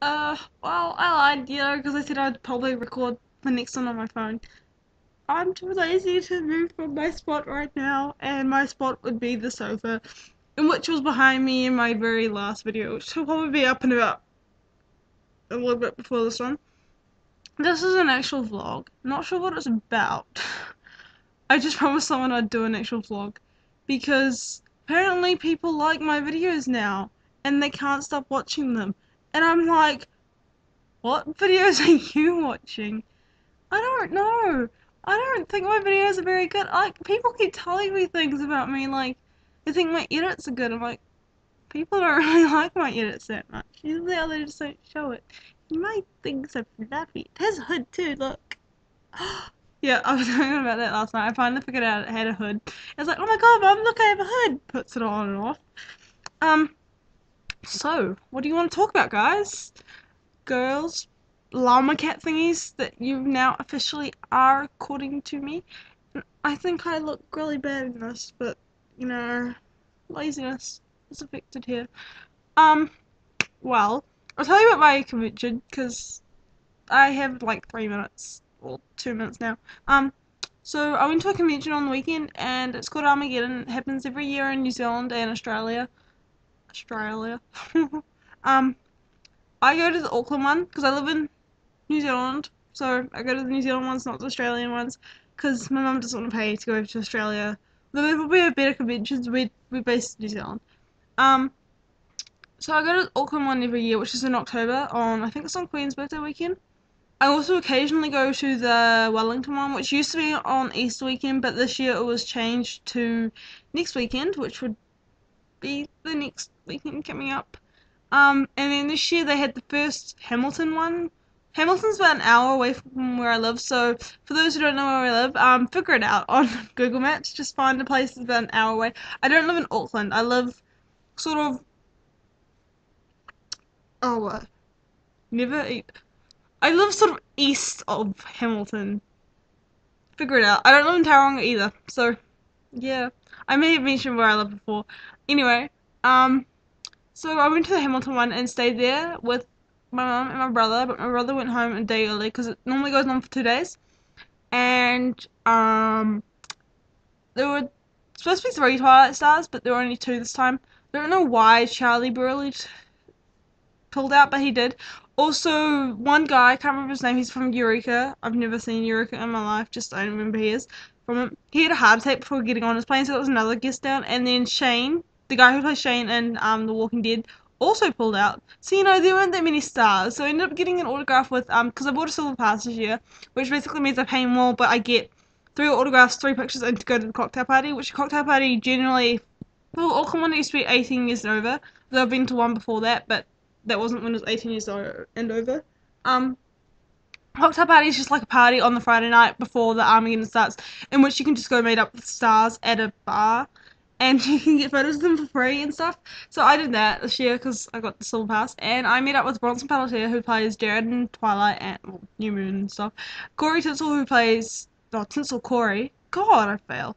Well, I lied, because I said I'd probably record the next one on my phone. I'm too lazy to move from my spot right now, and my spot would be the sofa, and which was behind me in my very last video, which will probably be up in about a little bit before this one. This is an actual vlog. Not sure what it's about. I just promised someone I'd do an actual vlog, because apparently people like my videos now, and they can't stop watching them. And I'm like, what videos are you watching? I don't know. I don't think my videos are very good. Like, people keep telling me things about me, like, they think my edits are good. I'm like, people don't really like my edits that much. Usually they just don't show it. My things are fluffy. It has a hood too, look. Yeah, I was talking about that last night. I finally figured out it had a hood. I was like, oh my god, Mum, look, I have a hood. Puts it on and off. So, what do you want to talk about, guys? Girls, llama cat thingies that you now officially are, according to me. I think I look really bad in this, but, you know, laziness is affected here. Well, I'll tell you about my convention, because I have like 3 minutes, or 2 minutes now. So I went to a convention on the weekend, and it's called Armageddon. It happens every year in New Zealand and Australia. um, I go to the Auckland one, because I live in New Zealand, so I go to the New Zealand ones, not the Australian ones, because my mum doesn't want to pay to go to Australia. There probably have better conventions. We're based in New Zealand. So I go to the Auckland one every year, which is in October, I think it's on Queen's birthday weekend. I also occasionally go to the Wellington one, which used to be on Easter weekend, but this year it was changed to next weekend, which would be the next weekend coming up. And then this year they had the first Hamilton one. Hamilton's about an hour away from where I live, so for those who don't know where I live, figure it out on Google Maps. Just find a place that's about an hour away. I don't live in Auckland. I live sort of, never eat. I live sort of east of Hamilton. Figure it out. I don't live in Tauranga either, so yeah. I may have mentioned where I live before. Anyway, so I went to the Hamilton one and stayed there with my mum and my brother, but my brother went home a day early because it normally goes on for 2 days. And there were supposed to be 3 Twilight Stars, but there were only 2 this time. I don't know why Charlie Burley pulled out, but he did. Also, one guy, I can't remember his name, he's from Eureka. I've never seen Eureka in my life, just I don't remember he is from it. He had a heart attack before getting on his plane, so that was another guest down. And then Shane, the guy who plays Shane in The Walking Dead, also pulled out. So, you know, there weren't that many stars. So I ended up getting an autograph with, because I bought a silver pass this year, which basically means I pay more, but I get 3 autographs, 3 pictures, and to go to the cocktail party, which cocktail party generally, well, Auckland one used to be 18 years and over, though I've been to one before that, but that wasn't when it was 18 years old and over. Cocktail party is just like a party on the Friday night before the Armageddon starts, in which you can just go meet up with stars at a bar, and you can get photos of them for free and stuff. So I did that this year because I got the silver pass, and I met up with Bronson Pelletier, who plays Jared in Twilight and New Moon and stuff. Corey Tinsel, who plays Tinsel Corey. God, I fail.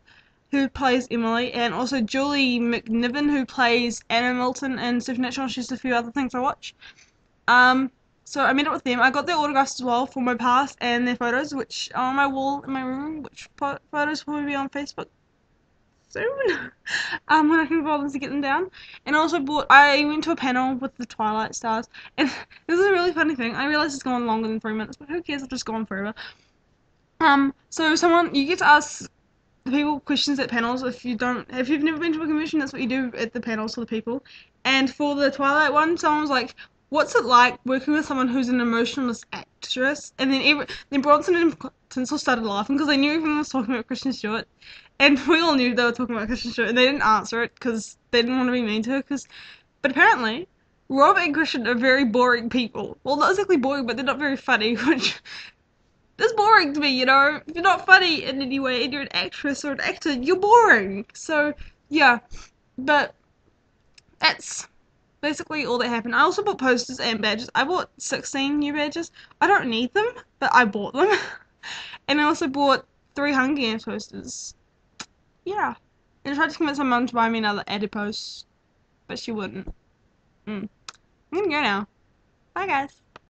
Who plays Emily, and also Julie McNiven, who plays Anna Milton in Supernatural. She's a few other things I watch. So I met up with them. I got their autographs as well for my pass and their photos, which are on my wall in my room, which photos will probably be on Facebook soon. When I can bother to get them down. And I went to a panel with the Twilight Stars, and this is a really funny thing. I realize it's gone longer than 3 minutes, but who cares? I've just gone forever. So you get to ask people questions at panels. If you've never been to a convention, that's what you do at the panels for the people. And for the Twilight one, someone was like, what's it like working with someone who's an emotionless actress? And then Bronson and Tinsel started laughing because they knew everyone was talking about Kristen Stewart, and we all knew they were talking about Kristen Stewart, and they didn't answer it because they didn't want to be mean to her. But apparently Rob and Kristen are very boring people. Well, not exactly boring, but they're not very funny, which that's boring to me, you know? If you're not funny in any way and you're an actress or an actor, you're boring. So, yeah. But that's basically all that happened. I also bought posters and badges. I bought 16 new badges. I don't need them, but I bought them. And I also bought 3 Hunger Games posters. Yeah. And I tried to convince my mum to buy me another adipose, but she wouldn't. I'm gonna go now. Bye, guys.